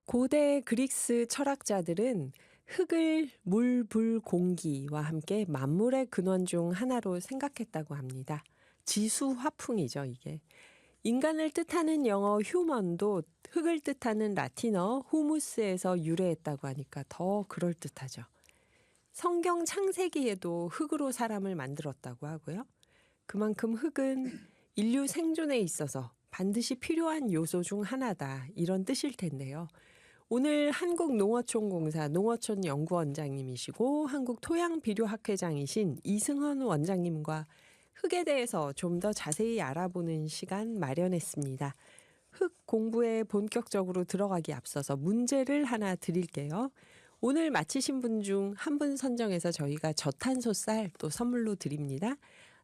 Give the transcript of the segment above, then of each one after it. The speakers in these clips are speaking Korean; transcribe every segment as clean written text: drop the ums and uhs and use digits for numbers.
고대 그리스 철학자들은 흙을 물, 불, 공기와 함께 만물의 근원 중 하나로 생각했다고 합니다. 지수화풍이죠, 이게. 인간을 뜻하는 영어 휴먼도 흙을 뜻하는 라틴어 후무스에서 유래했다고 하니까 더 그럴듯하죠. 성경 창세기에도 흙으로 사람을 만들었다고 하고요. 그만큼 흙은 인류 생존에 있어서 반드시 필요한 요소 중 하나다, 이런 뜻일 텐데요. 오늘 한국농어촌공사 농어촌 연구원장님이시고 한국토양비료학회장이신 이승헌 원장님과 흙에 대해서 좀 더 자세히 알아보는 시간 마련했습니다. 흙 공부에 본격적으로 들어가기 앞서서 문제를 하나 드릴게요. 오늘 마치신 분 중 한 분 선정해서 저희가 저탄소 쌀 또 선물로 드립니다.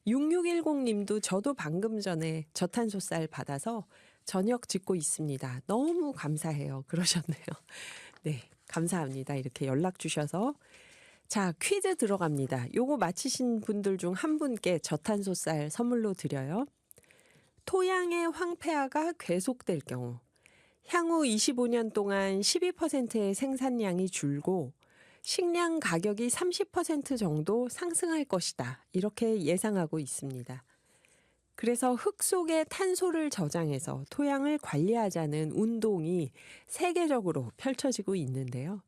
6610님도 저도 방금 전에 저탄소 쌀 받아서 저녁 짓고 있습니다. 너무 감사해요. 그러셨네요. 네, 감사합니다. 이렇게 연락 주셔서. 자, 퀴즈 들어갑니다. 요거 마치신 분들 중 한 분께 저탄소 쌀 선물로 드려요. 토양의 황폐화가 계속될 경우 향후 25년 동안 12%의 생산량이 줄고 식량 가격이 30% 정도 상승할 것이다, 이렇게 예상하고 있습니다. 그래서 흙 속에 탄소를 저장해서 토양을 관리하자는 운동이 세계적으로 펼쳐지고 있는데요.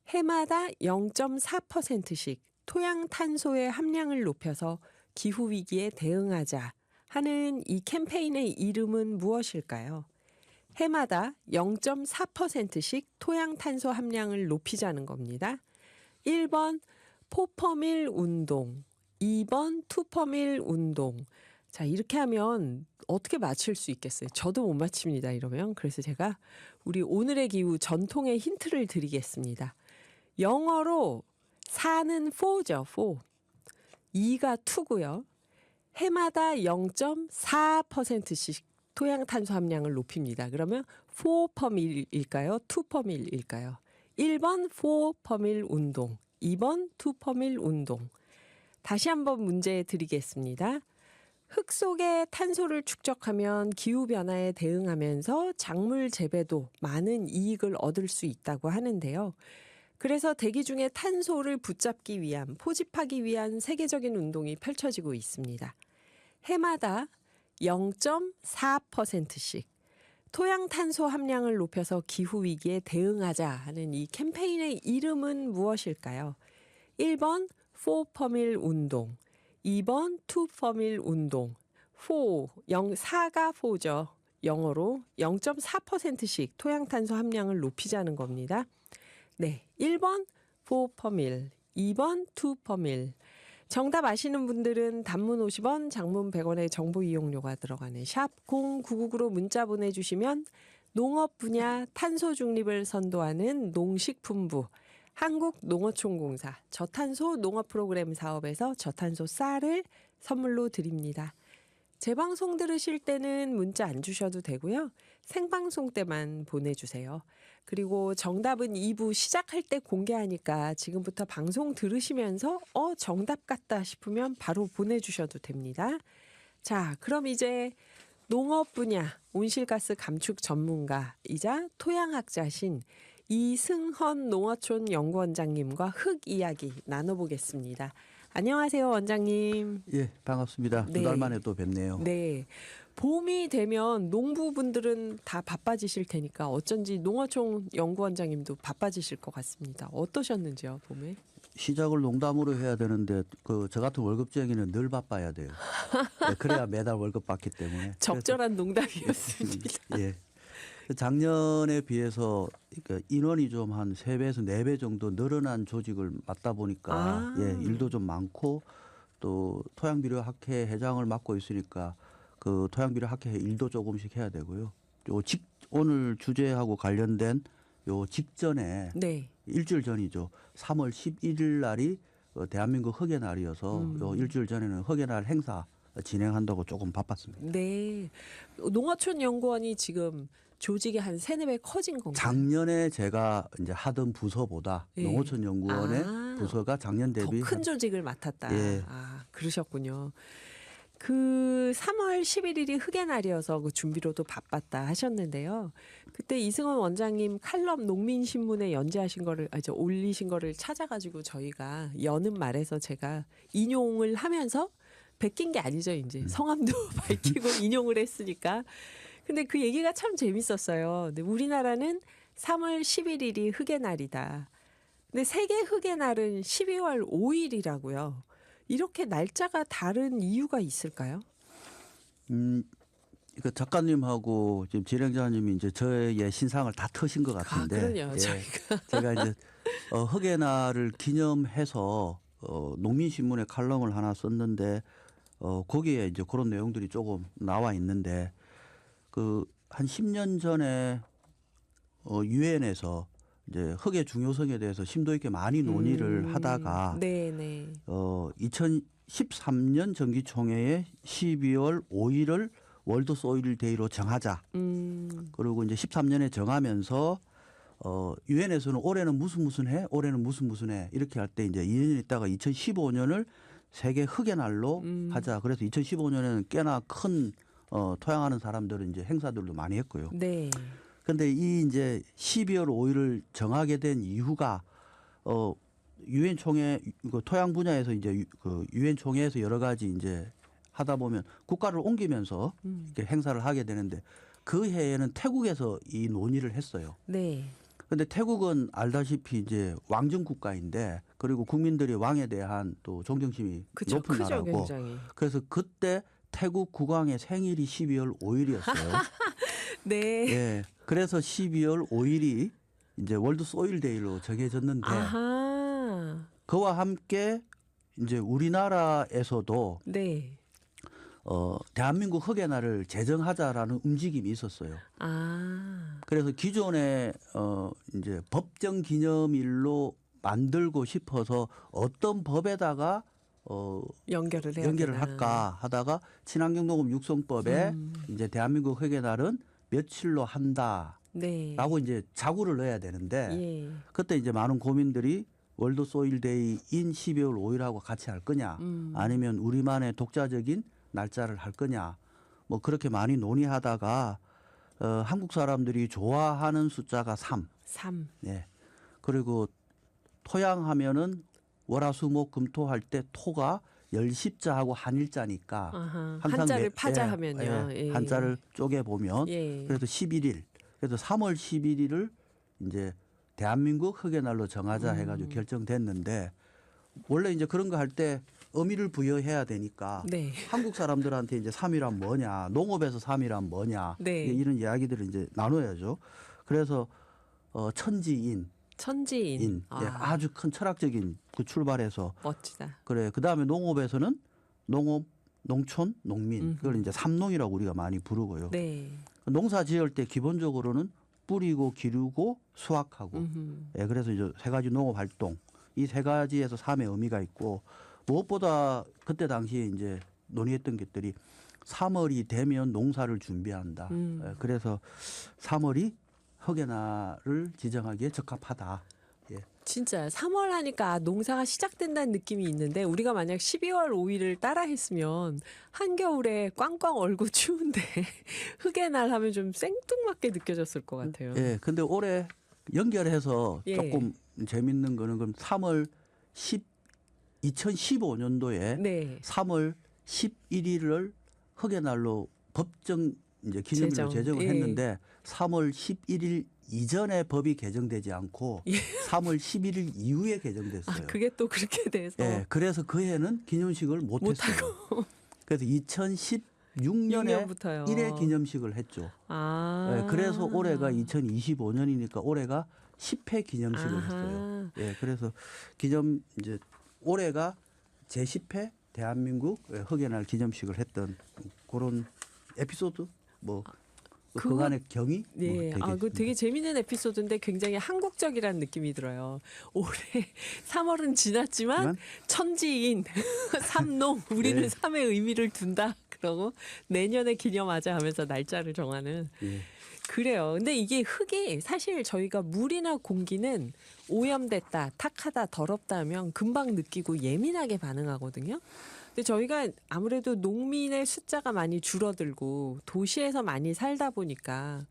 해마다 0.4%씩 토양 탄소의 함량을 높여서 기후위기에 대응하자 하는 이 캠페인의 이름은 무엇일까요? 해마다 0.4%씩 토양 탄소 함량을 높이자는 겁니다. 1번 포퍼밀 운동, 2번 투퍼밀 운동. 자, 이렇게 하면 어떻게 맞힐 수 있겠어요? 저도 못 맞춥니다, 이러면. 그래서 제가 우리 오늘의 기후 전통의 힌트를 드리겠습니다. 영어로 4는 4죠, 4. 2가 2고요. 해마다 0.4%씩 토양 탄소 함량을 높입니다. 그러면 4퍼밀일까요? 2퍼밀일까요? 1번 4퍼밀 운동, 2번 2퍼밀 운동. 다시 한번 문제 드리겠습니다. 흙 속에 탄소를 축적하면 기후변화에 대응하면서 작물 재배도 많은 이익을 얻을 수 있다고 하는데요. 그래서 대기 중에 탄소를 붙잡기 위한, 포집하기 위한 세계적인 운동이 펼쳐지고 있습니다. 해마다 0.4%씩 토양 탄소 함량을 높여서 기후위기에 대응하자 하는 이 캠페인의 이름은 무엇일까요? 1번 4퍼밀 운동, 2번 2퍼밀 운동. 4가 4죠. 영어로 0.4%씩 토양 탄소 함량을 높이자는 겁니다. 네, 1번 4퍼밀, 2번 2퍼밀. 정답 아시는 분들은 단문 50원, 장문 100원의 정보 이용료가 들어가는 샵 0999로 문자 보내주시면 농업 분야 탄소 중립을 선도하는 농식품부 한국농어촌공사 저탄소 농업 프로그램 사업에서 저탄소 쌀을 선물로 드립니다. 재방송 들으실 때는 문자 안 주셔도 되고요. 생방송 때만 보내주세요. 그리고 정답은 2부 시작할 때 공개하니까 지금부터 방송 들으시면서 정답 같다 싶으면 바로 보내주셔도 됩니다. 자, 그럼 이제 농업 분야 온실가스 감축 전문가이자 토양학자신 이승헌 농어촌 연구원장님과 흙 이야기 나눠보겠습니다. 안녕하세요, 원장님. 예, 반갑습니다. 네. 2달 만에 또 뵙네요. 네. 봄이 되면 농부분들은 다 바빠지실 테니까 어쩐지 농어촌 연구원장님도 바빠지실 것 같습니다. 어떠셨는지요, 봄에? 시작을 농담으로 해야 되는데 저 같은 월급쟁이는 늘 바빠야 돼요. 네, 그래야 매달 월급 받기 때문에. 적절한 농담이었습니다. 예. 작년에 비해서 인원이 좀 한 3배에서 4배 정도 늘어난 조직을 맡다 보니까 예, 일도 좀 많고 또 토양비료학회 회장을 맡고 있으니까 그 토양비료학회 일도 조금씩 해야 되고요. 오늘 주제하고 관련된 요 직전에 네. 일주일 전이죠. 3월 11일 날이 대한민국 흙의 날이어서 요 일주일 전에는 흙의 날 행사 진행한다고 조금 바빴습니다. 네. 농어촌 연구원이 지금 조직이 한 3-4배 커진 건가요? 작년에 제가 이제 하던 부서보다 예. 농어촌 연구원의 부서가 작년 대비 더 큰 조직을 맡았다. 예. 그러셨군요. 그 3월 11일이 흑의 날이어서 그 준비로도 바빴다 하셨는데요. 그때 이승원 원장님 칼럼 농민신문에 연재하신 거를 이제 올리신 거를 찾아가지고 저희가 여는 말에서 제가 인용을 하면서 베낀 게 아니죠. 이제 성함도 밝히고 인용을 했으니까. 근데 그 얘기가 참 재밌었어요. 근데 우리나라는 3월 11일이 흑의 날이다. 근데 세계 흑의 날은 12월 5일이라고요. 이렇게 날짜가 다른 이유가 있을까요? 그 작가님하고 지금 진행자님이 이제 저의 신상을 다 터신 것 같은데. 그러네요. 예, 저희가. 제가 이제 흑의 날을 기념해서 농민신문에 칼럼을 하나 썼는데 거기에 이제 그런 내용들이 조금 나와 있는데 그 한 10년 전에 유엔에서 이제 흑의 중요성에 대해서 심도 있게 많이 논의를 하다가 네네. 2013년 정기총회에 12월 5일을 월드 소일 데이로 정하자. 그리고 이제 13년에 정하면서 유엔에서는 올해는 무슨 해, 올해는 무슨 해 이렇게 할 때 이제 2년 있다가 2015년을 세계 흑의 날로 하자. 그래서 2015년에는 꽤나 큰 토양하는 사람들은 이제 행사들도 많이 했고요. 네. 근데 이 이제 12월 5일을 정하게 된 이유가 유엔 총회 그 토양 분야에서 이제 그 유엔 총회에서 여러 가지 이제 하다 보면 국가를 옮기면서 이렇게 행사를 하게 되는데 그 해에는 태국에서 이 논의를 했어요. 네. 근데 태국은 알다시피 이제 왕정 국가인데 그리고 국민들이 왕에 대한 또 존경심이 그쵸. 높은 크죠, 나라고. 굉장히. 그래서 그때 태국 국왕의 생일이 12월 5일이었어요. 네. 예. 그래서 12월 5일이 이제 월드 소일 데이로 정해졌는데 아하. 그와 함께 이제 우리나라에서도 네. 대한민국 흑의 날을 제정하자라는 움직임이 있었어요. 아. 그래서 기존에 이제 법정 기념일로 만들고 싶어서 어떤 법에다가 연결을 해야 연결을 되나. 할까 하다가 친환경농업 육성법에 이제 대한민국 흑의 날은 며칠로 한다라고 네. 이제 자구를 넣어야 되는데 예. 그때 이제 많은 고민들이 월드 소일 데이인 12월 5일하고 같이 할 거냐 아니면 우리만의 독자적인 날짜를 할 거냐 뭐 그렇게 많이 논의하다가 한국 사람들이 좋아하는 숫자가 3. 3. 예. 그리고 토양하면은 월화수목금토 할 때 토가 열십자하고 한일자니까 아하. 항상 한자를 매- 파자하면요. 예. 한자를 쪼개 보면 예. 그래서 11일. 그래서 3월 11일을 이제 대한민국 흑의 날로 정하자 해가지고 결정됐는데 원래 이제 그런 거 할 때 의미를 부여해야 되니까 네. 한국 사람들한테 이제 3일은 뭐냐, 농업에서 3일은 뭐냐 네. 이런 이야기들을 이제 나눠야죠. 그래서 천지인 천지인. 예, 아주 큰 철학적인 그 출발해서 멋지다. 그래 그 다음에 농업에서는 농업, 농촌, 농민 그걸 이제 삼농이라고 우리가 많이 부르고요. 네. 농사 지을 때 기본적으로는 뿌리고 기르고 수확하고 예, 그래서 이제 세 가지 농업 활동 이 세 가지에서 삶의 의미가 있고 무엇보다 그때 당시에 이제 논의했던 것들이 3월이 되면 농사를 준비한다. 예, 그래서 3월이 흑의 날을 지정하기에 적합하다. 예. 진짜 3월 하니까 농사가 시작된다는 느낌이 있는데 우리가 만약 12월 5일을 따라 했으면 한겨울에 꽝꽝 얼고 추운데 흑의 날 하면 좀 생뚱맞게 느껴졌을 것 같아요. 예, 근데 올해 연결해서 예. 조금 재밌는 거는 그럼 2015년도에 네. 3월 11일을 흑의 날로 법정 이제 기념일로 제정. 제정을 예. 했는데 3월 11일 이전에 법이 개정되지 않고 3월 11일 이후에 개정됐어요. 그게 또 그렇게 돼서 예, 그래서 그 해는 기념식을 못했어요. 그래서 2016년에 6년부터요. 1회 기념식을 했죠. 아. 예, 그래서 올해가 2025년이니까 올해가 10회 기념식을 아하. 했어요. 예, 그래서 기념 이제 올해가 제 10회 대한민국 흑의 날 기념식을 했던 그런 에피소드 뭐 그간의 경위 예, 뭐 그 되게 재밌는 에피소드인데 굉장히 한국적이라는 느낌이 들어요. 올해 3월은 지났지만 천지인 삼농 우리는 네. 삼의 의미를 둔다. 그러고 내년에 기념하자 하면서 날짜를 정하는. 예. 그래요. 근데 이게 흙이 사실 저희가 물이나 공기는 오염됐다, 탁하다, 더럽다 하면 금방 느끼고 예민하게 반응하거든요. 근데 저희가 아무래도 농민의 숫자가 많이 줄어들고 도시에서 많이 살다 보니까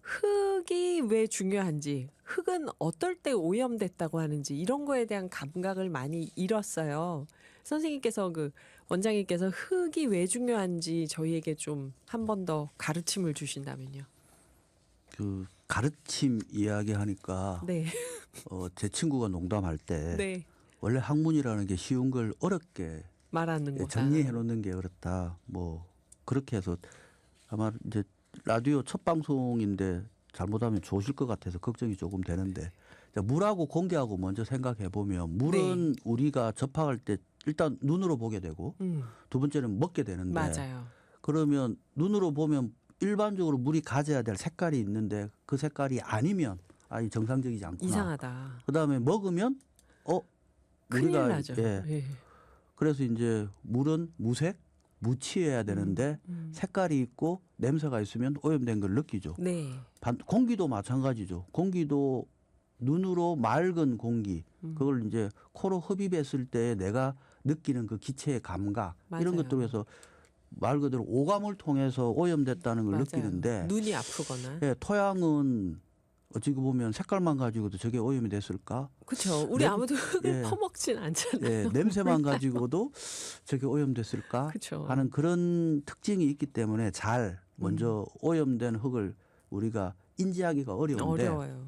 흙이 왜 중요한지, 흙은 어떨 때 오염됐다고 하는지 이런 거에 대한 감각을 많이 잃었어요. 선생님께서 원장님께서 흙이 왜 중요한지 저희에게 좀 한 번 더 가르침을 주신다면요. 그 가르침 이야기하니까 네. 제 친구가 농담할 때 네. 원래 학문이라는 게 쉬운 걸 어렵게 말하는 거다. 정리해 놓는 게 어렵다. 뭐 그렇게 해서 아마 이제 라디오 첫 방송인데 잘못하면 좋으실 것 같아서 걱정이 조금 되는데, 자, 물하고 공기하고 먼저 생각해 보면 물은 우리가 접합할 때 일단 눈으로 보게 되고 두 번째는 먹게 되는데, 맞아요. 그러면 눈으로 보면 일반적으로 물이 가져야 될 색깔이 있는데 그 색깔이 아니면 아니 정상적이지 않구나. 이상하다. 그다음에 먹으면 큰일 우리가 나죠. 예. 그래서 이제 물은 무색, 무취해야 되는데 색깔이 있고 냄새가 있으면 오염된 걸 느끼죠. 네. 공기도 마찬가지죠. 공기도 눈으로 맑은 공기, 그걸 이제 코로 흡입했을 때 내가 느끼는 그 기체의 감각, 이런 맞아요. 것들을 해서 말 그대로 오감을 통해서 오염됐다는 걸 맞아요. 느끼는데, 눈이 아프거나. 토양은 어찌 보면 색깔만 가지고도 저게 오염이 됐을까? 그렇죠. 우리 아무도 흙을 예. 퍼먹진 않잖아요. 냄새만 가지고도 저게 오염됐을까 그쵸. 하는 그런 특징이 있기 때문에 잘 먼저 오염된 흙을 우리가 인지하기가 어려운데, 어려워요.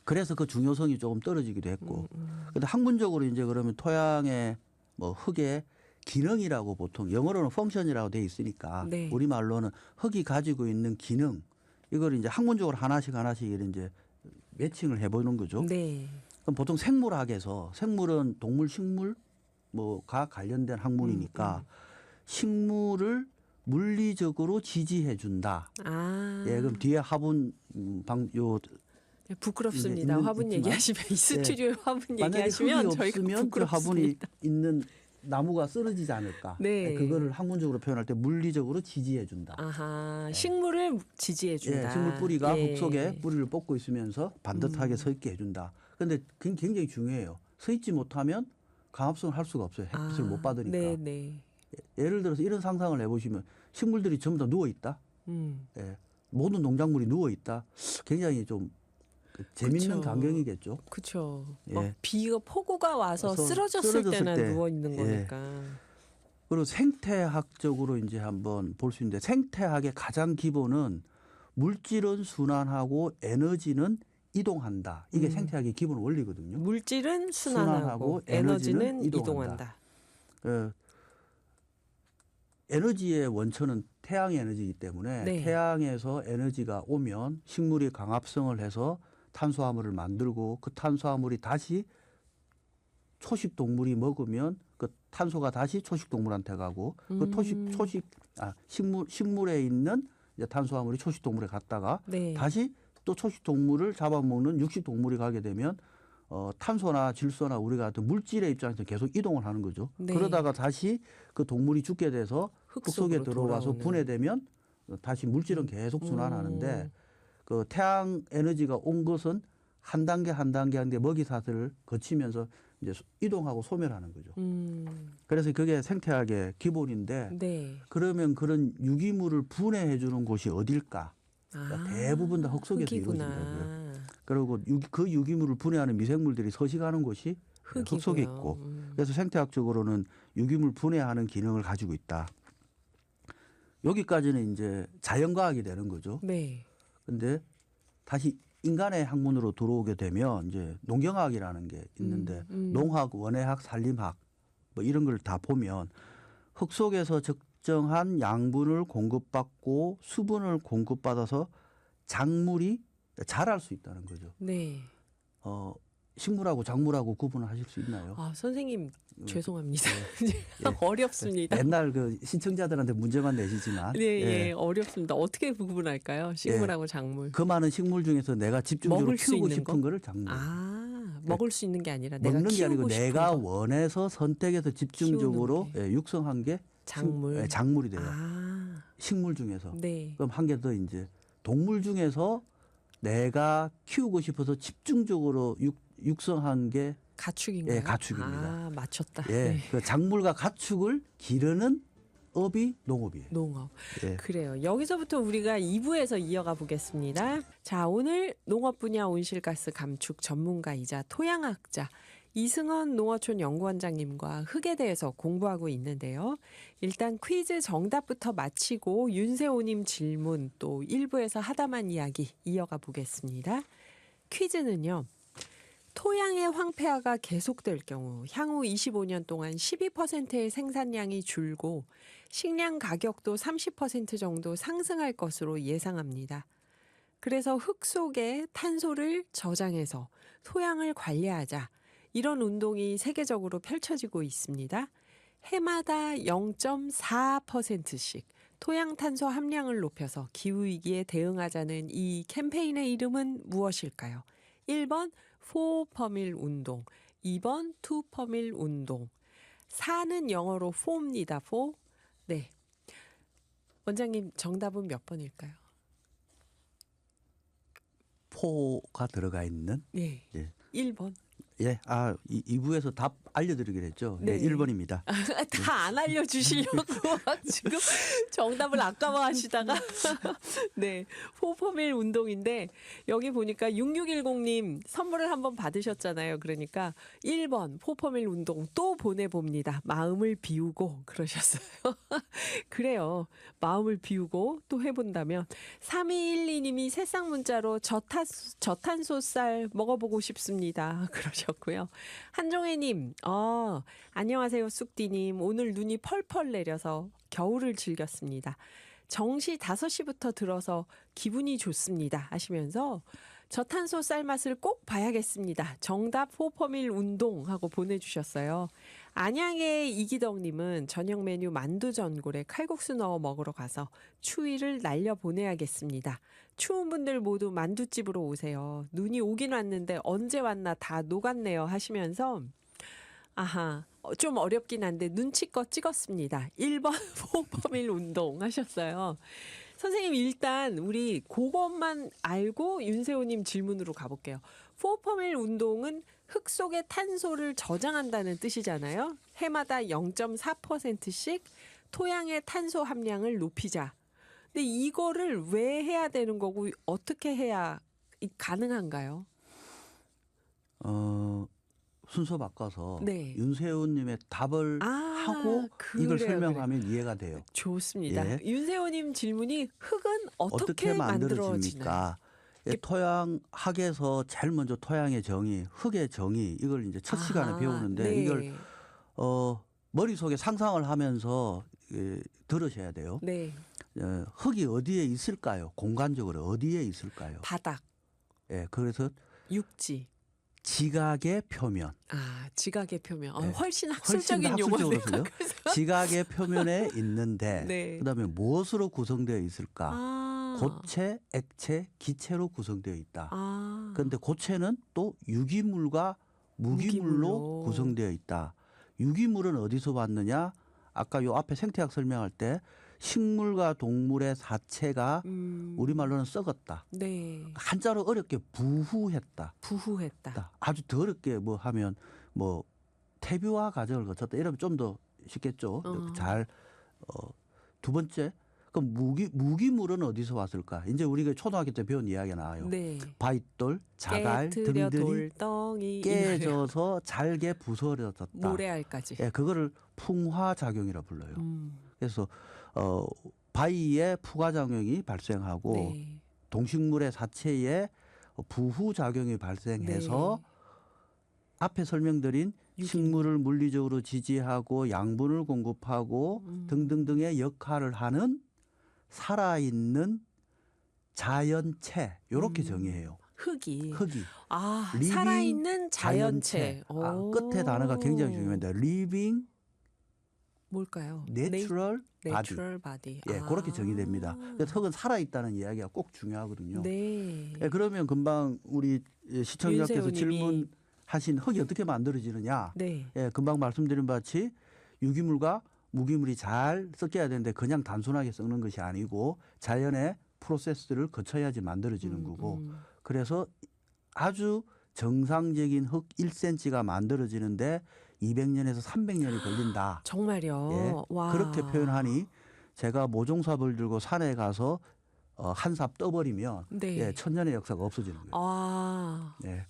그래서 그 중요성이 조금 떨어지기도 했고, 근데 학문적으로 이제 그러면 토양의 뭐 흙의 기능이라고 보통 영어로는 펑션이라고 돼 있으니까 네. 우리 말로는 흙이 가지고 있는 기능, 이걸 이제 학문적으로 하나씩 이제 매칭을 해보는 거죠. 네. 그럼 보통 생물학에서, 생물은 동물, 식물 뭐가 관련된 학문이니까 식물을 물리적으로 지지해 준다. 아. 예, 그럼 뒤에 화분 부끄럽습니다. 이제 화분 있지만, 얘기하시면 이 스튜디오에 화분 만약에 얘기하시면 흙이 저희가 없으면 그 화분이 부끄럽습니다. 있는 나무가 쓰러지지 않을까. 네. 그거를 학문적으로 표현할 때 물리적으로 지지해 준다. 아하. 식물을 지지해 준다. 식물 뿌리가 예. 흙 속에 뿌리를 뽑고 있으면서 반듯하게 서 있게 해준다. 그런데 그게 굉장히 중요해요. 서 있지 못하면 강합성을 할 수가 없어요. 햇빛을 못 받으니까. 네, 네. 예를 들어서 이런 상상을 해보시면 식물들이 전부 다 누워 있다. 모든 농작물이 누워 있다. 굉장히 좀 재밌는 그쵸. 광경이겠죠. 그렇죠. 예. 비가 폭우가 와서 쓰러졌을 때나 때, 누워 있는 예. 거니까. 그리고 생태학적으로 이제 한번 볼 수 있는데, 생태학의 가장 기본은 물질은 순환하고 에너지는 이동한다. 이게 생태학의 기본 원리거든요. 물질은 순환하고 순환하고 에너지는 에너지는 이동한다. 에너지의 원천은 태양의 에너지이기 때문에 네. 태양에서 에너지가 오면 식물이 강합성을 해서 탄수화물을 만들고, 그 탄수화물이 다시 초식 동물이 먹으면 그 탄소가 다시 초식 동물한테 가고, 그 식물에 있는 이제 탄수화물이 초식 동물에 갔다가 네. 다시 또 초식 동물을 잡아먹는 육식 동물이 가게 되면 탄소나 질소나 우리가 어떤 물질의 입장에서 계속 이동을 하는 거죠. 네. 그러다가 다시 그 동물이 죽게 돼서 흙 속에 속으로 들어와서 돌아오는. 분해되면 다시 물질은 계속 순환하는데, 그 태양 에너지가 온 것은 한 단계 한 단계 먹이사슬을 거치면서 이제 이동하고 소멸하는 거죠. 그래서 그게 생태학의 기본인데, 네. 그러면 그런 유기물을 분해해 주는 곳이 어딜까? 그러니까 대부분 다 흙 속에서 이루어진다고요. 흙이구나. 그리고 그 유기물을 분해하는 미생물들이 서식하는 곳이 흙 속에 흙이고요. 있고, 그래서 생태학적으로는 유기물 분해하는 기능을 가지고 있다. 여기까지는 이제 자연과학이 되는 거죠. 네. 근데 다시 인간의 학문으로 들어오게 되면 이제 농경학이라는 게 있는데, 농학, 원해학, 산림학 뭐 이런 걸 다 보면 흙 속에서 적정한 양분을 공급받고 수분을 공급받아서 작물이 자랄 수 있다는 거죠. 네. 식물하고 작물하고 구분을 하실 수 있나요? 아, 선생님 죄송합니다. 예. 어렵습니다. 맨날 그 신청자들한테 문제만 내시지만, 예, 어렵습니다. 어떻게 구분할까요? 식물하고 작물. 그 많은 식물 중에서 내가 집중적으로 먹을 수 키우고 있는 싶은 거? 거를 작물. 먹을 수 있는 게 아니라 내가 먹는 게 아니고 키우고 싶은 내가 거. 원해서 선택해서 집중적으로 키우는 육성한 게 작물. 작물이 돼요. 식물 중에서. 네. 그럼 한 개 더 이제 동물 중에서 내가 키우고 싶어서 집중적으로 육성한 게 가축인가요? 예, 가축입니다. 아, 맞췄다. 예, 네. 그 작물과 가축을 기르는 업이 농업이에요. 농업. 예. 그래요. 여기서부터 우리가 2부에서 이어가 보겠습니다. 자, 오늘 농업 분야 온실가스 감축 전문가이자 토양학자 이승헌 농어촌 연구원장님과 흙에 대해서 공부하고 있는데요. 일단 퀴즈 정답부터 마치고 윤세호님 질문 또 1부에서 하다만 이야기 이어가 보겠습니다. 퀴즈는요. 토양의 황폐화가 계속될 경우 향후 25년 동안 12%의 생산량이 줄고 식량 가격도 30% 정도 상승할 것으로 예상합니다. 그래서 흙 속에 탄소를 저장해서 토양을 관리하자 이런 운동이 세계적으로 펼쳐지고 있습니다. 해마다 0.4%씩 토양 탄소 함량을 높여서 기후위기에 대응하자는 이 캠페인의 이름은 무엇일까요? 1번 4퍼밀 운동, 2번 2퍼밀 운동. 4는 영어로 4입니다. 4. 네. 원장님 정답은 몇 번일까요? 포가 들어가 있는 네. 예. 1번. 예, 2부에서 답 알려드리기로 했죠. 네. 네, 1번입니다. 다 안 알려주시려고 막 지금 정답을 아까워하시다가 네, 포포밀 운동인데 여기 보니까 6610님 선물을 한번 받으셨잖아요. 그러니까 1번 포포밀 운동 또 보내봅니다. 마음을 비우고 그러셨어요. 그래요. 마음을 비우고 또 해본다면 3212님이 새싹 문자로 저탄소 쌀 먹어보고 싶습니다. 그러셨고요. 한종혜님, 안녕하세요, 쑥디님. 오늘 눈이 펄펄 내려서 겨울을 즐겼습니다. 정시 5시부터 들어서 기분이 좋습니다. 하시면서 저탄소 쌀 맛을 꼭 봐야겠습니다. 정답 포퍼밀 운동하고 보내주셨어요. 안양의 이기덕님은 저녁 메뉴 만두 전골에 칼국수 넣어 먹으러 가서 추위를 날려보내야겠습니다. 추운 분들 모두 만두집으로 오세요. 눈이 오긴 왔는데 언제 왔나 다 녹았네요 하시면서 아하 좀 어렵긴 한데 눈치껏 찍었습니다. 1번 포퍼밀 운동 하셨어요. 선생님 일단 우리 그것만 알고 윤세호님 질문으로 가볼게요. 포퍼밀 운동은 흙 속에 탄소를 저장한다는 뜻이잖아요. 해마다 0.4%씩 토양의 탄소 함량을 높이자. 근데 이거를 왜 해야 되는 거고 어떻게 해야 가능한가요? 순서 바꿔서 네. 윤세호님의 답을 하고 이걸 그래요, 설명하면 이해가 돼요. 좋습니다. 예. 윤세호님 질문이 흙은 어떻게 만들어지나요? 만들어집니까? 예, 토양학에서 제일 먼저 토양의 정의, 흙의 정의 이걸 이제 첫 시간에 배우는데 네. 이걸 머릿속에 상상을 하면서 들으셔야 돼요. 네. 흙이 어디에 있을까요? 공간적으로 어디에 있을까요? 바닥, 예, 그래서 육지. 지각의 표면. 지각의 표면. 네. 훨씬 훨씬 더 학술적인 학술적으로 용어네요. 써요. 지각의 표면에 있는데 네. 그다음에 무엇으로 구성되어 있을까? 아. 고체, 액체, 기체로 구성되어 있다. 아. 그런데 고체는 또 유기물과 무기물로 무기물로. 구성되어 있다. 유기물은 어디서 왔느냐? 아까 요 앞에 생태학 설명할 때 식물과 동물의 사체가 우리말로는 썩었다. 네. 한자로 어렵게 부후했다. 부후했다. 아주 더럽게 뭐 하면 뭐 태비화 과정을 거쳤다. 이러면 좀 더 쉽겠죠. 잘 두 번째, 그럼 무기물은 어디서 왔을까? 이제 우리가 초등학교 때 배운 이야기가 나와요. 네. 바위돌, 자갈 깨트려 등들이 돌덩이 깨져서 잘게 부서졌다. 모래알까지. 예, 그거를 풍화작용이라 불러요. 음. 그래서 바위에 풍화작용이 발생하고 네. 동식물의 사체에 부후작용이 발생해서 네. 앞에 설명드린 식물을 물리적으로 지지하고 양분을 공급하고 등등등의 역할을 하는 살아있는 자연체 이렇게 정의해요. 흙이. living 살아있는 자연체. 끝에 단어가 굉장히 중요합니다. living 뭘까요? natural body. 내추럴 바디. 예, 그렇게 정의됩니다. 그래서 흙은 살아있다는 이야기가 꼭 중요하거든요. 네. 예, 그러면 금방 우리 시청자께서 윤세호님이. 질문하신 흙이 어떻게 만들어지느냐? 네. 예, 금방 말씀드린 바치 유기물과 무기물이 잘 섞여야 되는데 그냥 단순하게 섞는 것이 아니고 자연의 프로세스를 거쳐야지 만들어지는 거고 그래서 아주 정상적인 흙 1cm가 만들어지는데 200년에서 300년이 걸린다. 정말요. 예, 와. 그렇게 표현하니 제가 모종삽을 들고 산에 가서 한 삽 떠버리면 네. 예, 천년의 역사가 없어지는 거예요. 아. 예.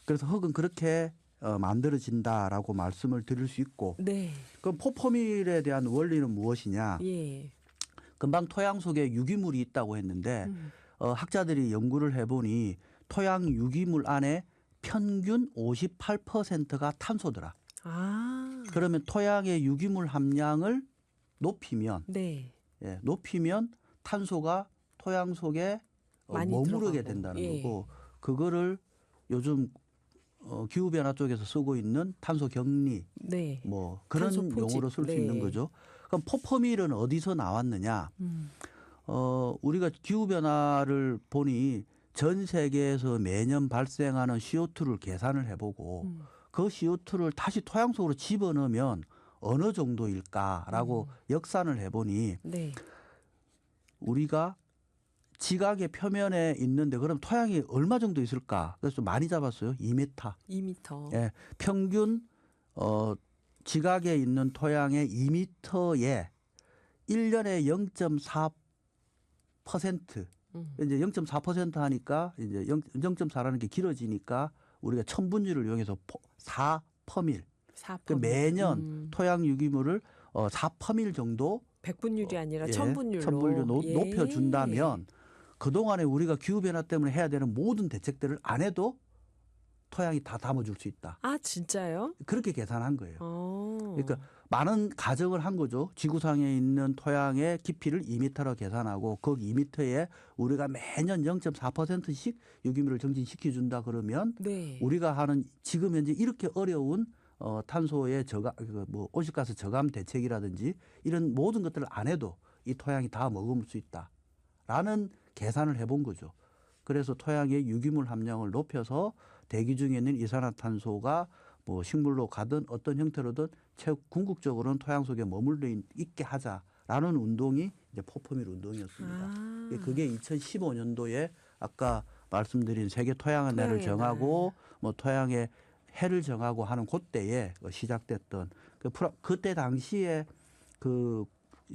그래서 흙은 그렇게 만들어진다라고 말씀을 드릴 수 있고, 네. 그럼 포포밀에 대한 원리는 무엇이냐? 예. 금방 토양 속에 유기물이 있다고 했는데 학자들이 연구를 해보니 토양 유기물 안에 평균 58%가 탄소더라. 아. 그러면 토양의 유기물 함량을 높이면 네. 예, 높이면 탄소가 토양 속에 많이 머무르게 들어가고. 된다는 예. 거고, 그거를 요즘 기후 변화 쪽에서 쓰고 있는 탄소 격리 네. 뭐 그런 탄소 포집. 용어로 쓸 수 네. 있는 거죠. 그럼 포포밀은 어디서 나왔느냐? 우리가 기후 변화를 보니 전 세계에서 매년 발생하는 CO2를 계산을 해보고 그 CO2를 다시 토양 속으로 집어넣으면 어느 정도일까라고 역산을 해보니 네. 우리가 지각의 표면에 있는데 그럼 토양이 얼마 정도 있을까? 그래서 좀 많이 잡았어요. 2m. 2m. 예, 평균 지각에 있는 토양의 2m에 1년에 0.4% 이제 0.4% 하니까 이제 0.4라는 게 길어지니까 우리가 첨분율을 이용해서 4퍼밀. 4%. 그 매년 토양 유기물을 4퍼밀 정도 100분율이 아니라 예, 1000분율로 천분율로 예. 높여준다면 그동안에 우리가 기후변화 때문에 해야 되는 모든 대책들을 안 해도 토양이 다 담아줄 수 있다. 아, 진짜요? 그렇게 계산한 거예요. 어. 그러니까 많은 가정을 한 거죠. 지구상에 있는 토양의 깊이를 2m로 계산하고 그 2m에 우리가 매년 0.4%씩 유기물을 정진시켜 준다 그러면 네. 우리가 하는 지금 현재 이렇게 어려운 탄소의 저감, 뭐 온실가스 저감 대책이라든지 이런 모든 것들을 안 해도 이 토양이 다 머금을 수 있다라는 계산을 해본 거죠. 그래서 토양의 유기물 함량을 높여서 대기 중에 있는 이산화탄소가 뭐 식물로 가든 어떤 형태로든 궁극적으로는 토양 속에 머물러 있게 하자라는 운동이 이제 포포밀 운동이었습니다. 아. 그게 2015년도에 아까 말씀드린 세계 토양의 날을 토양의 정하고 뭐 토양의 해를 정하고 하는 그때에 시작됐던 그때 당시에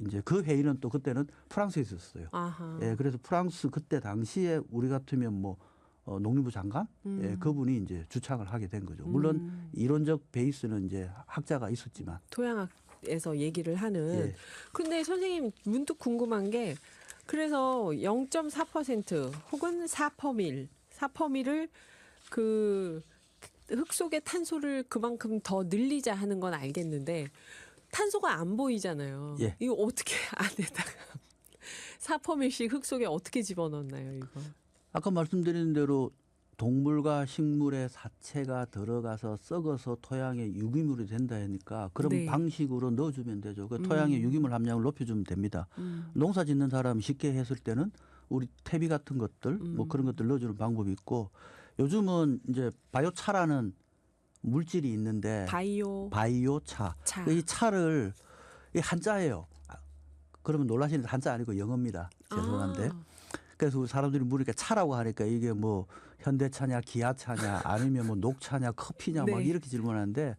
이제 그 회의는 또 그때는 프랑스에 있었어요. 아하. 예, 그래서 프랑스 그때 당시에 우리 같으면 뭐 농림부 장관 예, 그분이 이제 주창을 하게 된 거죠. 물론 이론적 베이스는 이제 학자가 있었지만 토양학에서 얘기를 하는. 예. 근데 선생님 문득 궁금한 게 그래서 0.4% 혹은 4퍼밀을 그 흙 속의 탄소를 그만큼 더 늘리자 하는 건 알겠는데 탄소가 안 보이잖아요. 예. 이거 어떻게 안에다가 4퍼밀씩 흙 속에 어떻게 집어넣나요, 이거? 아까 말씀드린 대로 동물과 식물의 사체가 들어가서 썩어서 토양에 유기물이 된다 하니까 그런 네. 방식으로 넣어주면 되죠. 그 토양의 유기물 함량을 높여주면 됩니다. 농사 짓는 사람이 쉽게 했을 때는 우리 태비 같은 것들 뭐 그런 것들 넣어주는 방법이 있고 요즘은 이제 바이오차라는 물질이 있는데 바이오차. 차. 이 차를 이 한자예요. 그러면 놀라시는 한자 아니고 영어입니다. 죄송한데. 아. 그래서 우리 사람들이 물으니까 차라고 하니까 이게 뭐 현대차냐 기아차냐 아니면 뭐 녹차냐 커피냐 막 네. 이렇게 질문하는데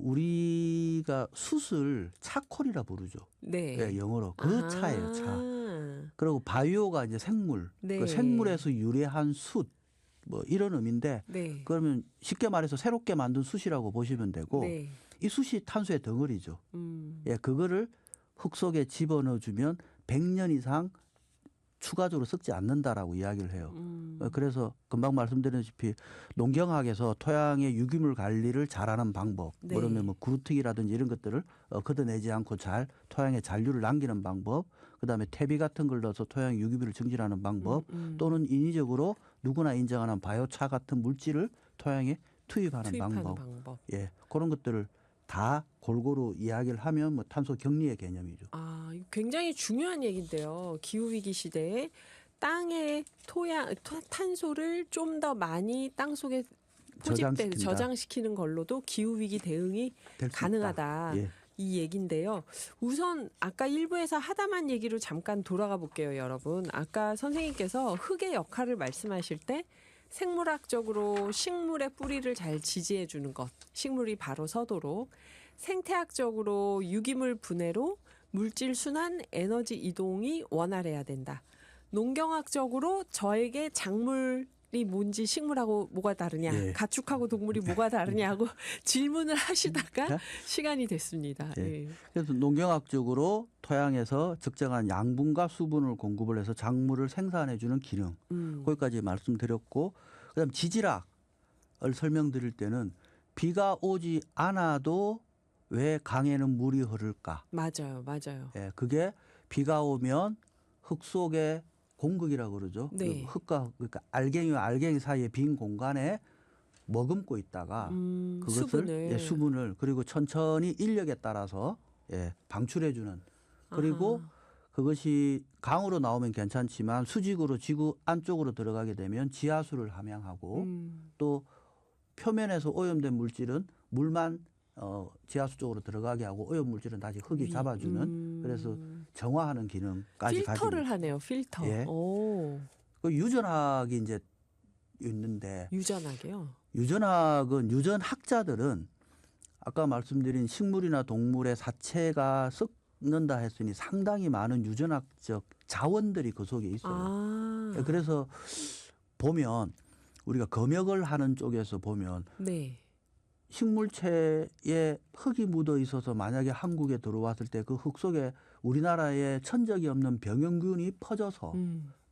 우리가 숯을 차콜이라 부르죠. 네. 예, 영어로 그 차예요, 차. 그리고 바이오가 이제 생물, 네. 그 생물에서 유래한 숯, 뭐 이런 의미인데 네. 그러면 쉽게 말해서 새롭게 만든 숯이라고 보시면 되고 네. 이 숯이 탄소의 덩어리죠. 음. 예, 그거를 흙 속에 집어넣어주면 100년 이상 추가적으로 썩지 않는다라고 이야기를 해요. 그래서 금방 말씀드렸다시피 농경학에서 토양의 유기물 관리를 잘하는 방법, 네. 그러면 뭐 그루트기라든지 이런 것들을 걷어내지 않고 잘 토양에 잔류를 남기는 방법, 그다음에 퇴비 같은 걸 넣어서 토양 유기물을 증진하는 방법, 또는 인위적으로 누구나 인정하는 바이오차 같은 물질을 토양에 투입하는 방법. 예, 그런 것들을 다 골고루 이야기를 하면 뭐 탄소 격리의 개념이죠. 아, 이거 굉장히 중요한 얘기인데요. 기후 위기 시대에 땅의 탄소를 좀 더 많이 땅 속에 저장시키는 걸로도 기후 위기 대응이 될수 가능하다. 있다. 예. 이 얘기인데요. 우선 아까 일부에서 하다만 얘기로 잠깐 돌아가 볼게요, 여러분. 아까 선생님께서 흙의 역할을 말씀하실 때 생물학적으로 식물의 뿌리를 잘 지지해 주는 것, 식물이 바로 서도록, 생태학적으로 유기물 분해로 물질 순환, 에너지 이동이 원활해야 된다. 농경학적으로 저에게 작물이 뭔지 식물하고 뭐가 다르냐, 예. 가축하고 동물이 뭐가 다르냐고 질문을 하시다가 예? 시간이 됐습니다. 예. 예. 그래서 농경학적으로 토양에서 적정한 양분과 수분을 공급을 해서 작물을 생산해주는 기능, 거기까지 말씀드렸고, 그다음 지질학을 설명드릴 때는 비가 오지 않아도 왜 강에는 물이 흐를까? 맞아요, 맞아요. 예, 그게 비가 오면 흙 속에 공극이라고 그러죠. 네. 흙과 그러니까 알갱이와 알갱이 사이의 빈 공간에 머금고 있다가 그것을 수분을. 수분을 그리고 천천히 인력에 따라서 방출해주는. 그리고 아하. 그것이 강으로 나오면 괜찮지만 수직으로 지구 안쪽으로 들어가게 되면 지하수를 함양하고 또 표면에서 오염된 물질은 물만 지하수 쪽으로 들어가게 하고 오염 물질은 다시 흙이 잡아주는 그래서 정화하는 기능까지 가지고 필터를 하네요. 필터. 예. 오, 그 유전학이 이제 있는데 유전하게요. 유전학은 유전학자들은 아까 말씀드린 식물이나 동물의 사체가 썩는다 했으니 상당히 많은 유전학적 자원들이 그 속에 있어요. 아, 그래서 보면 우리가 검역을 하는 쪽에서 보면 네. 식물체에 흙이 묻어 있어서 만약에 한국에 들어왔을 때 그 흙 속에 우리나라에 천적이 없는 병영균이 퍼져서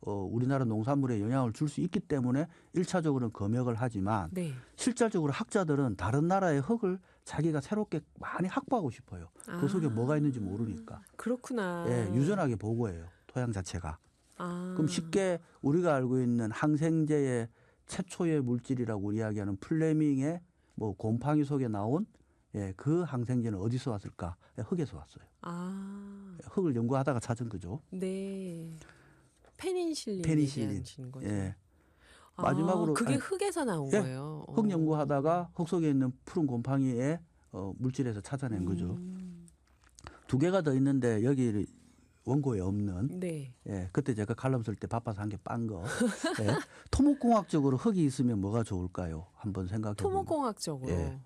우리나라 농산물에 영향을 줄 수 있기 때문에 1차적으로는 검역을 하지만 네. 실질적으로 학자들은 다른 나라의 흙을 자기가 새롭게 많이 확보하고 싶어요. 그 속에 뭐가 있는지 모르니까. 그렇구나. 예, 유전하게 보고해요. 토양 자체가. 아, 그럼 쉽게 우리가 알고 있는 항생제의 최초의 물질이라고 이야기하는 플레밍의 뭐 곰팡이 속에 나온 그 항생제는 어디서 왔을까? 흙에서 왔어요. 아, 흙을 연구하다가 찾은 거죠. 네. 페니실린 페니실린. 얘기하시는 거죠. 예. 아, 마지막으로 그게 아니, 흙에서 나온 예. 거예요. 흙 연구하다가 흙 속에 있는 푸른 곰팡이의 물질에서 찾아낸 거죠. 두 개가 더 있는데 여기 원고에 없는 네. 그때 제가 칼럼 쓸 때 바빠서 한 개 빤 거. 토목공학적으로 흙이 있으면 뭐가 좋을까요? 한번 생각해 보면. 토목공학적으로 예.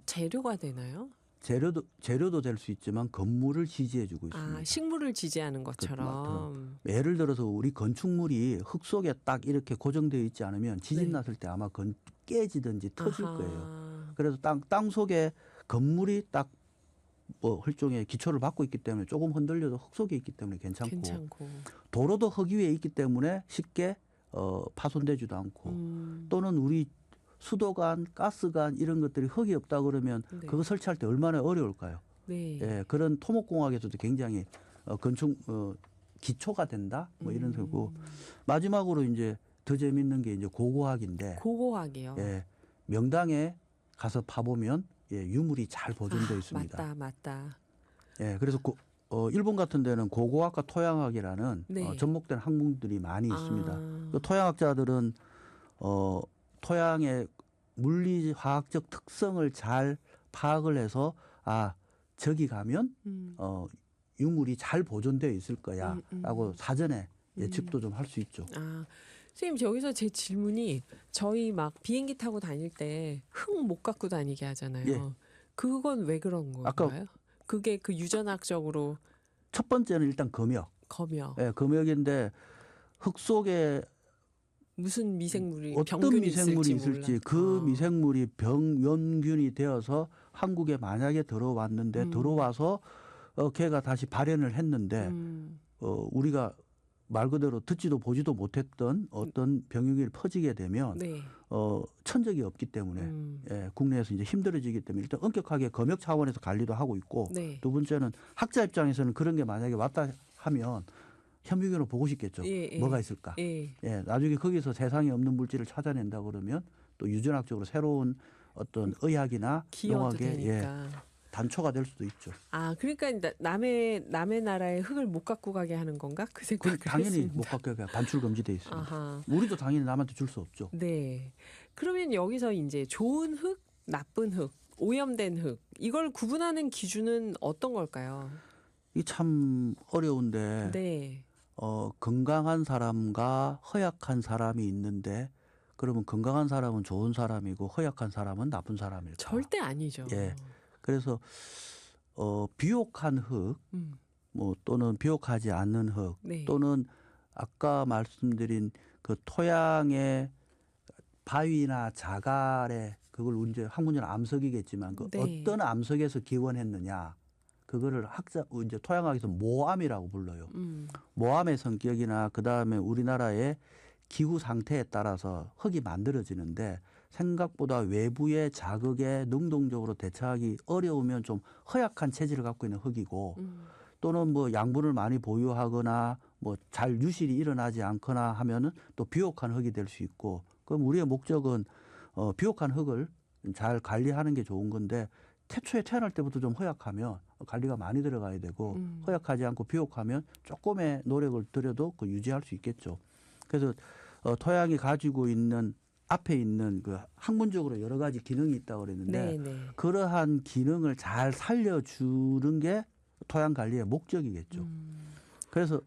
재료가 되나요? 재료도 될 수 있지만 건물을 지지해주고 있습니다. 아, 식물을 지지하는 것처럼. 예를 들어서 우리 건축물이 흙 속에 딱 이렇게 고정되어 있지 않으면 지진 네. 났을 때 아마 깨지든지 터질 아하. 거예요. 그래서 땅 속에 건물이 딱 뭐 흙종의 기초를 받고 있기 때문에 조금 흔들려도 흙 속에 있기 때문에 괜찮고 도로도 흙 위에 있기 때문에 쉽게 파손되지도 않고 또는 우리 수도관, 가스관 이런 것들이 흙이 없다 그러면 네. 그거 설치할 때 얼마나 어려울까요? 네. 예, 그런 토목공학에서도 굉장히 건축 기초가 된다 뭐 이런 거고 마지막으로 이제 더 재밌는 게 이제 고고학인데 고고학이요. 예, 명당에 가서 파보면 유물이 잘 보존되어 있습니다. 맞다. 예, 그래서 일본 같은 데는 고고학과 토양학이라는 네. 접목된 학문들이 많이 있습니다. 아. 그 토양학자들은 토양의 물리화학적 특성을 잘 파악을 해서 저기 가면 유물이 잘 보존되어 있을 거야라고 사전에 예측도 좀 할 수 있죠. 아, 선생님 여기서 제 질문이 저희 막 비행기 타고 다닐 때 흙 못 갖고 다니게 하잖아요. 예. 그건 왜 그런 건가요? 그게 그 유전학적으로 첫 번째는 일단 검역. 검역. 예, 검역인데 흙 속에 무슨 미생물이 어떤 병균이 미생물이 있을지 몰라. 그 미생물이 병원균이 되어서 한국에 만약에 들어왔는데 들어와서 걔가 다시 발현을 했는데 우리가 말 그대로 듣지도 보지도 못했던 어떤 병균이 퍼지게 되면 네. 천적이 없기 때문에 국내에서 이제 힘들어지기 때문에 일단 엄격하게 검역 차원에서 관리도 하고 있고 네. 두 번째는 학자 입장에서는 그런 게 만약에 왔다 하면 현미경으로 보고 싶겠죠. 뭐가 있을까? 나중에 거기서 세상에 없는 물질을 찾아낸다 그러면 또 유전학적으로 새로운 어떤 의학이나 기여도 농학의 되니까. 단초가 될 수도 있죠. 아, 그러니까 남의 나라의 흙을 못 갖고 가게 하는 건가? 그 생각을 당연히 했습니다. 못 갖게 반출 금지돼 있습니다. 아하. 우리도 당연히 남한테 줄 수 없죠. 네. 그러면 여기서 이제 좋은 흙, 나쁜 흙, 오염된 흙 이걸 구분하는 기준은 어떤 걸까요? 이 참 어려운데 네. 건강한 사람과 허약한 사람이 있는데 그러면 건강한 사람은 좋은 사람이고 허약한 사람은 나쁜 사람일까? 절대 아니죠. 예. 그래서 비옥한 흙, 음. 뭐 또는 비옥하지 않는 흙, 네. 또는 아까 말씀드린 그 토양의 바위나 자갈에 그걸 이제 학문적으로 암석이겠지만 그 네. 어떤 암석에서 기원했느냐 그거를 이제 토양학에서 모암이라고 불러요. 모암의 성격이나 그 다음에 우리나라의 기후 상태에 따라서 흙이 만들어지는데 생각보다 외부의 자극에 능동적으로 대처하기 어려우면 좀 허약한 체질을 갖고 있는 흙이고 또는 뭐 양분을 많이 보유하거나 뭐 잘 유실이 일어나지 않거나 하면은 또 비옥한 흙이 될 수 있고 그럼 우리의 목적은 비옥한 흙을 잘 관리하는 게 좋은 건데 태초에 태어날 때부터 좀 허약하면 관리가 많이 들어가야 되고 허약하지 않고 비옥하면 조금의 노력을 들여도 그 유지할 수 있겠죠. 그래서 토양이 가지고 있는 앞에 있는 그 학문적으로 여러 가지 기능이 있다고 그랬는데 네. 그러한 기능을 잘 살려주는 게 토양 관리의 목적이겠죠. 그래서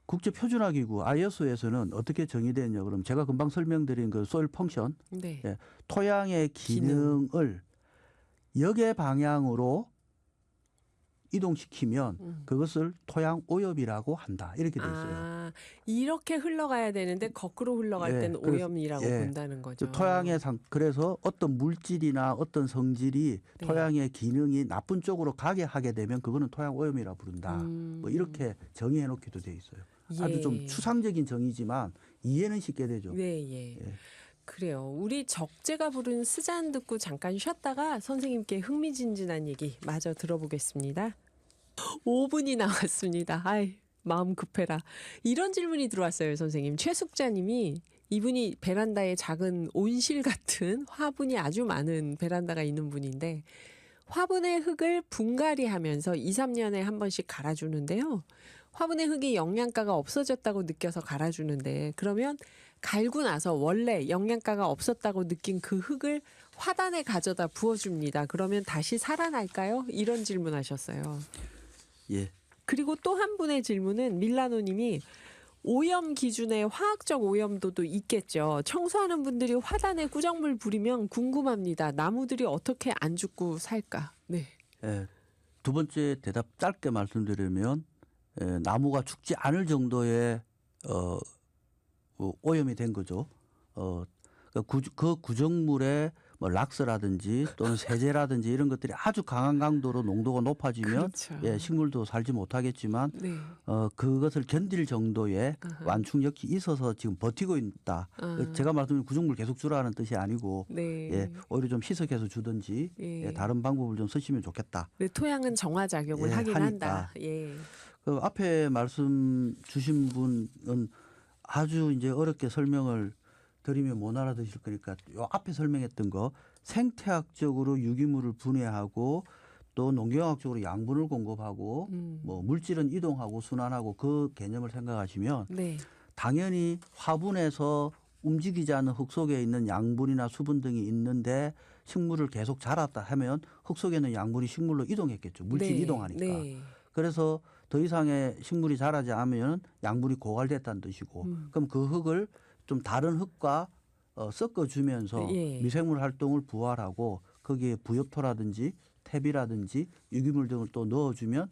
국제표준화기구 ISO에서는 어떻게 정의되냐 그러면 제가 금방 설명드린 그 소일 펑션, 네. 예, 토양의 기능을 역의 방향으로 이동시키면 그것을 토양 오염이라고 한다. 이렇게 돼 있어요. 아, 이렇게 흘러가야 되는데 거꾸로 흘러갈 예, 때는 그래서, 오염이라고 예, 본다는 거죠. 토양의 그래서 어떤 물질이나 어떤 성질이 네. 토양의 기능이 나쁜 쪽으로 가게 하게 되면 그거는 토양 오염이라 부른다. 뭐 이렇게 정의해 놓기도 돼 있어요. 아주 좀 예. 추상적인 정의지만 이해는 쉽게 되죠. 네, 예. 예. 그래요. 우리 적재가 부른 스잔 듣고 잠깐 쉬었다가 선생님께 흥미진진한 얘기 마저 들어보겠습니다. 5분이 남았습니다. 아이, 마음 급해라. 이런 질문이 들어왔어요, 선생님. 최숙자님이 이분이 베란다에 작은 온실 같은 화분이 아주 많은 베란다가 있는 분인데 화분의 흙을 분갈이하면서 2, 3년에 한 번씩 갈아주는데요. 화분의 흙이 영양가가 없어졌다고 느껴서 갈아주는데 그러면 갈고 나서 원래 영양가가 없었다고 느낀 그 흙을 화단에 가져다 부어줍니다. 그러면 다시 살아날까요? 이런 질문하셨어요. 예. 그리고 또 한 분의 질문은 밀라노님이 오염 기준의 화학적 오염도도 있겠죠. 청소하는 분들이 화단에 꾸정물 부리면 궁금합니다. 나무들이 어떻게 안 죽고 살까? 네. 예. 두 번째 대답 짧게 말씀드리면 나무가 죽지 않을 정도의 오염이 된 거죠. 그 구정물에 뭐 락스라든지 또는 세제라든지 이런 것들이 아주 강한 강도로 농도가 높아지면 그렇죠. 예, 식물도 살지 못하겠지만 네. 그것을 견딜 정도의 아하. 완충력이 있어서 지금 버티고 있다. 제가 말씀드린 구정물 계속 주라는 뜻이 아니고 네. 예, 오히려 좀 희석해서 주든지 예. 예, 다른 방법을 좀 쓰시면 좋겠다. 네, 토양은 정화 작용을 예, 하긴 하니까. 한다. 예. 그 앞에 말씀 주신 분은 아주 이제 어렵게 설명을 드리면 못 알아듣실 거니까 요 앞에 설명했던 거 생태학적으로 유기물을 분해하고 또 농경학적으로 양분을 공급하고 뭐 물질은 이동하고 순환하고 그 개념을 생각하시면 네. 당연히 화분에서 움직이지 않는 흙 속에 있는 양분이나 수분 등이 있는데 식물을 계속 자랐다 하면 흙 속에 있는 양분이 식물로 이동했겠죠. 물질이 네. 이동하니까. 네. 그래서 더 이상의 식물이 자라지 않으면 양분이 고갈됐다는 뜻이고 그럼 그 흙을 좀 다른 흙과 섞어주면서 예. 미생물 활동을 부활하고 거기에 부엽토라든지 퇴비라든지 유기물 등을 또 넣어주면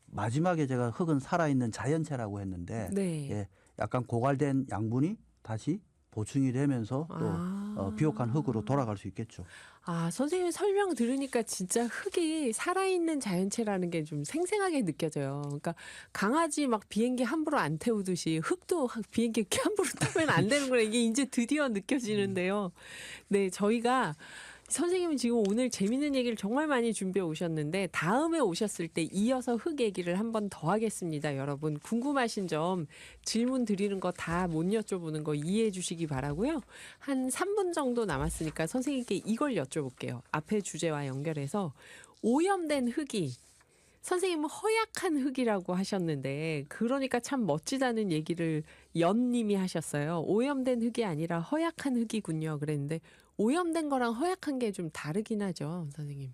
마지막에 제가 흙은 살아있는 자연체라고 했는데 네. 예, 약간 고갈된 양분이 다시 보충이 되면서 또 비옥한 흙으로 돌아갈 수 있겠죠. 아, 선생님 설명 들으니까 진짜 흙이 살아있는 자연체라는 게 좀 생생하게 느껴져요. 그러니까 강아지 막 비행기 함부로 안 태우듯이 흙도 비행기 이렇게 함부로 타면 안 되는 거라 이게 이제 드디어 느껴지는데요. 네, 저희가 선생님은 지금 오늘 재밌는 얘기를 정말 많이 준비해 오셨는데 다음에 오셨을 때 이어서 흙 얘기를 한 번 더 하겠습니다. 여러분 궁금하신 점 질문 드리는 거 다 못 여쭤보는 거 이해해 주시기 바라고요. 한 3분 정도 남았으니까 선생님께 이걸 여쭤볼게요. 앞에 주제와 연결해서 오염된 흙이 선생님은 허약한 흙이라고 하셨는데 그러니까 참 멋지다는 얘기를 연님이 하셨어요. 오염된 흙이 아니라 허약한 흙이군요. 그랬는데 오염된 거랑 허약한 게 좀 다르긴 하죠, 선생님.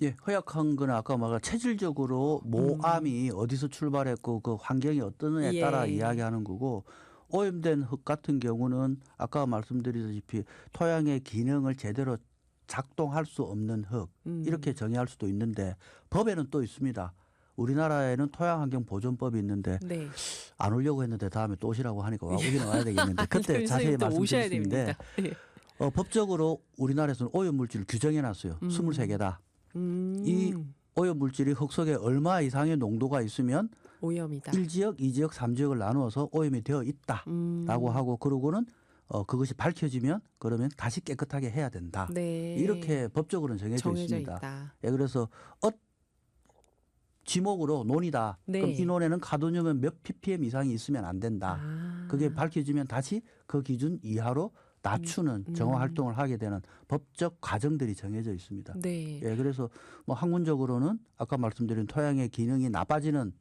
예, 허약한 건 아까 말한 체질적으로 모암이 어디서 출발했고 그 환경이 어떠느냐에 예. 따라 이야기하는 거고 오염된 흙 같은 경우는 아까 말씀드리다시피 토양의 기능을 제대로 작동할 수 없는 흙 이렇게 정의할 수도 있는데 법에는 또 있습니다. 우리나라에는 토양환경보존법이 있는데 네. 안 오려고 했는데 다음에 또 오시라고 하니까 오기는 와야 되겠는데 그때 자세히 또 오셔야 말씀드리는데 됩니다. 법적으로 우리나라에서는 오염물질을 규정해놨어요. 23개다. 이 오염물질이 흙 속에 얼마 이상의 농도가 있으면 오염이다. 1지역, 2지역, 3지역을 나누어서 오염이 되어 있다라고 하고 그러고는 그것이 밝혀지면 그러면 다시 깨끗하게 해야 된다. 네. 이렇게 법적으로는 정해져 있습니다. 있다. 예, 그래서 지목으로 논이다. 네. 그럼 이 논에는 카드뮴은 몇 ppm 이상이 있으면 안 된다. 아. 그게 밝혀지면 다시 그 기준 이하로 낮추는 정화 활동을 하게 되는 법적 과정들이 정해져 있습니다. 네. 예, 그래서 뭐 학문적으로는 아까 말씀드린 토양의 기능이 나빠지는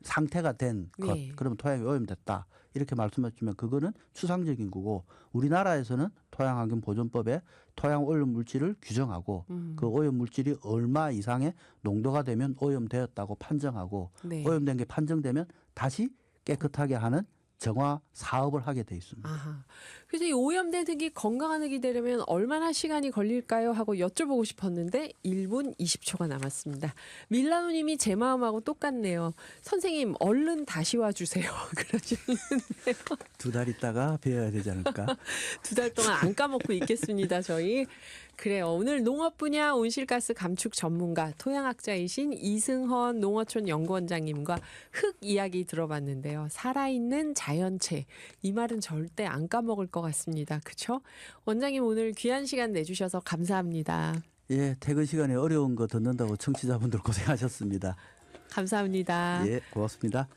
상태가 된 것, 네. 그러면 토양이 오염됐다. 이렇게 말씀하시면 그거는 추상적인 거고 우리나라에서는 토양환경보존법에 토양 오염 물질을 규정하고 그 오염 물질이 얼마 이상의 농도가 되면 오염되었다고 판정하고 네. 오염된 게 판정되면 다시 깨끗하게 하는 정화 사업을 하게 돼 있습니다. 아하. 그래서 이 오염된 흙이 건강한 흙이 되려면 얼마나 시간이 걸릴까요? 하고 여쭤보고 싶었는데 1분 20초가 남았습니다. 밀라노님이 제 마음하고 똑같네요. 선생님 얼른 다시 와주세요. 그러셨는데요. 2달 있다가 배워야 되지 않을까? 2달 동안 안 까먹고 있겠습니다. 저희. 그래요. 오늘 농업 분야 온실가스 감축 전문가 토양학자이신 이승헌 농어촌 연구원장님과 흙 이야기 들어봤는데요. 살아있는 자연체. 이 말은 절대 안 까먹을 것 같습니다. 그렇죠? 원장님 오늘 귀한 시간 내주셔서 감사합니다. 예, 퇴근 시간에 어려운 거 듣는다고 청취자분들 고생하셨습니다. 감사합니다. 예, 고맙습니다.